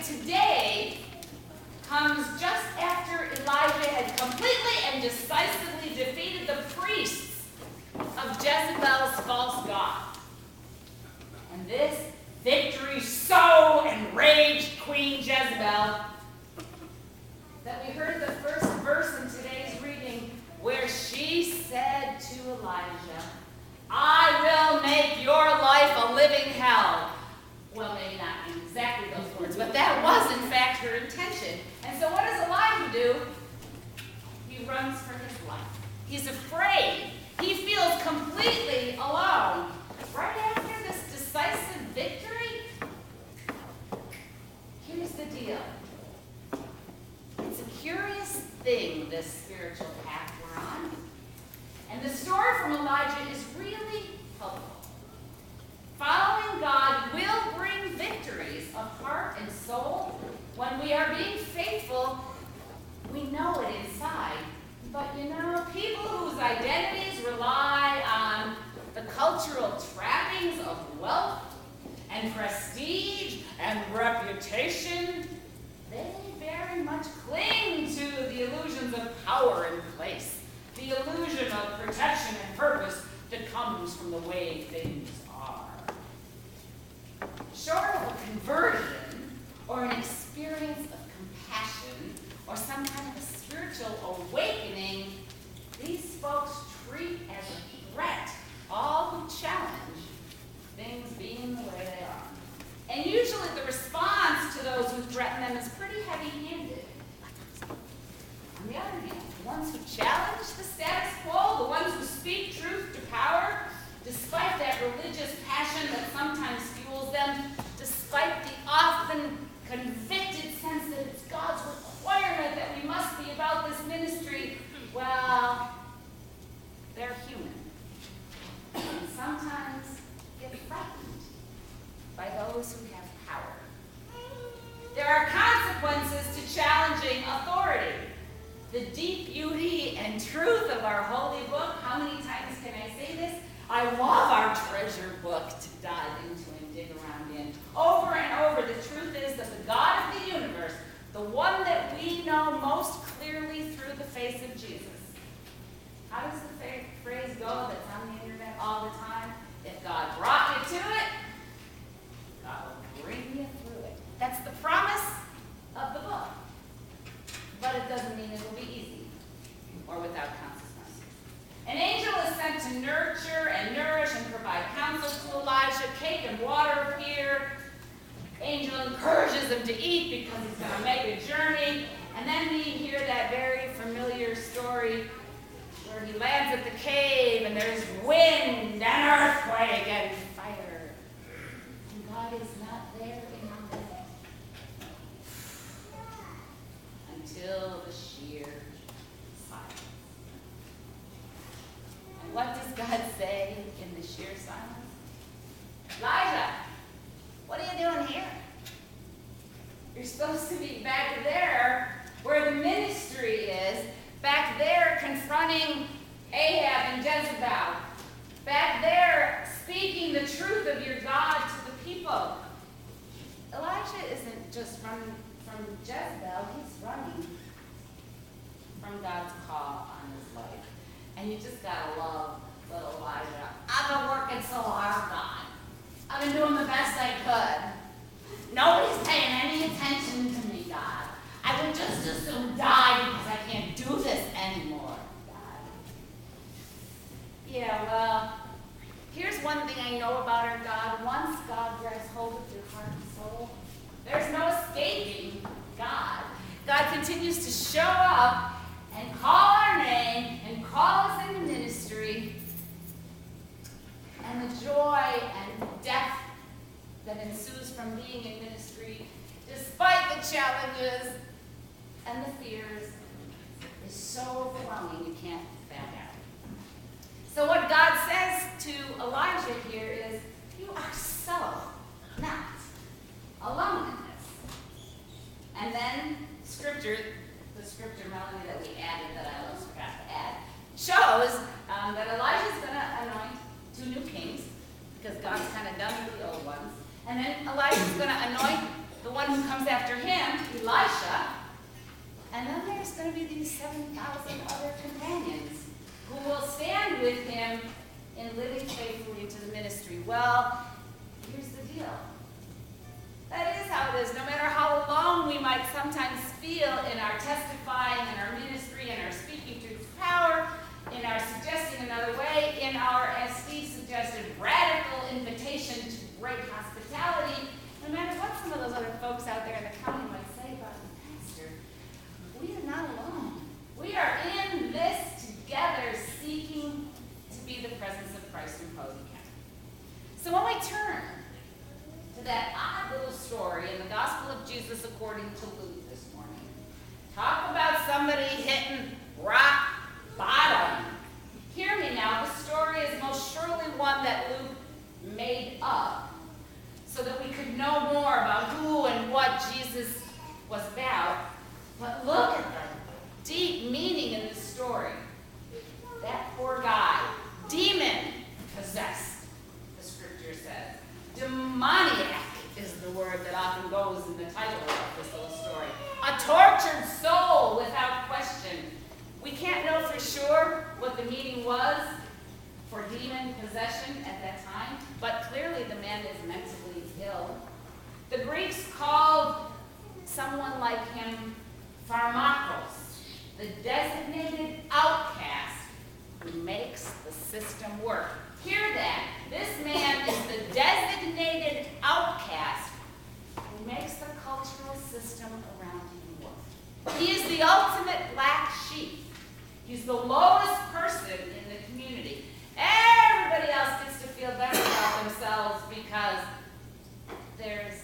today comes just after Elijah had completely and decisively defeated the priests of Jezebel's false god. And this victory so enraged Queen Jezebel that we heard the first verse in today's reading where she said to Elijah, "I will make your life a living hell." Well, maybe not in exactly those words, but that was in fact her intention. And so what does Elijah do? He runs for his life. He's afraid. He feels completely alone. Right after this decisive victory, here's the deal. It's a curious thing, this spiritual path we're on. And the story from Elijah is really helpful. Following God will bring victories of heart and soul. When we are being faithful, we know it inside. But people whose identities rely on the cultural trappings of wealth and prestige and reputation, they very much cling to the illusions of power and place, the illusion of protection and purpose that comes from the way things are. Short of a conversion or an experience of compassion or some kind of a spiritual awakening, these folks treat as a threat all who challenge things being the way they are. And usually the response to those who threaten them is pretty heavy-handed. On the other hand, the ones who challenge the status quo, the ones who speak truth to power, despite that religious passion that sometimes fuels them, despite the often convicted sense that it's God's requirement that we must be about this ministry, well, they're human. And sometimes get frightened by those who have power. There are consequences to challenging authority. The deep beauty and truth of our holy book, how many times can I say this? I love our treasure book to dive into and dig around in. Over and over, the truth is that the God of the universe, the one that we know most clearly through the face of Jesus. How does the phrase go that's on the internet all the time? If God brought you to it, God will bring you through it. That's the promise of the book. But it doesn't mean it will be easy or without consequences. An angel is sent to nurture and nourish and provide counsel to Elijah. Cake and water appear. Angel encourages him to eat because he's going to make a journey. And then we hear that very familiar story where he lands at the cave and there's wind and earthquake and fire. And God is not there in our midst until the sheer silence. And what does God say in the sheer silence? Elijah, what are you doing here? You're supposed to be back there where the ministry is, back there confronting Ahab and Jezebel, back there speaking the truth of your God to the people. Elijah isn't just running from Jezebel, he's running from God's call on his life. And you just gotta love little Elijah. I've been working so hard, God. I've been doing the best I could. Nobody's paying any attention to me, God. I would just as soon die because I can't do this anymore, God. Yeah, well, here's one thing I know about our God. Once God grabs hold of your heart and soul, there's no escaping God. God continues to show up and call our name and call us into ministry. And the joy and depth that ensues from being in ministry, despite the challenges and the fears, is so overwhelming you can't back out. So what God says to Elijah here is, you are so not alone in this. And then the scripture melody that we added that I almost forgot to add, shows that Elijah's going to anoint 2 new kings, because God's kind of done with the old ones. And then Elijah's going to anoint the one who comes after him, Elisha, and then there's going to be these 7,000 other companions who will stand with him in living faithfully to the ministry. Well, here's the deal. That is how it is. No matter how alone we might sometimes feel in our testifying, in our ministry, in our speaking truth power, in our suggesting another way, in our, as Steve suggested, radical invitation to great hospitality, no matter what some of those other folks out there in the county might say about the pastor, we are not alone. We are in this together, seeking to be the presence of Christ in Posey County. So when we turn to that odd little story in the Gospel of Jesus according to Luke this morning, talk about somebody hitting rock bottom. Hear me now, the story is most surely one that Luke made up so that we could know more about who and what Jesus was about. But look at the deep meaning in this story. That poor guy, demon-possessed, the scripture says. Demoniac is the word that often goes in the title of this little story. A tortured soul without question. We can't know for sure what the meaning was for demon possession at that time, but clearly the man is mentally ill. The Greeks called someone like him pharmakos, the designated outcast who makes the system work. Hear that. This man is the designated outcast who makes the cultural system around him work. He is the ultimate black sheep. He's the lowest person in the community. Everybody else gets to feel better about themselves because there's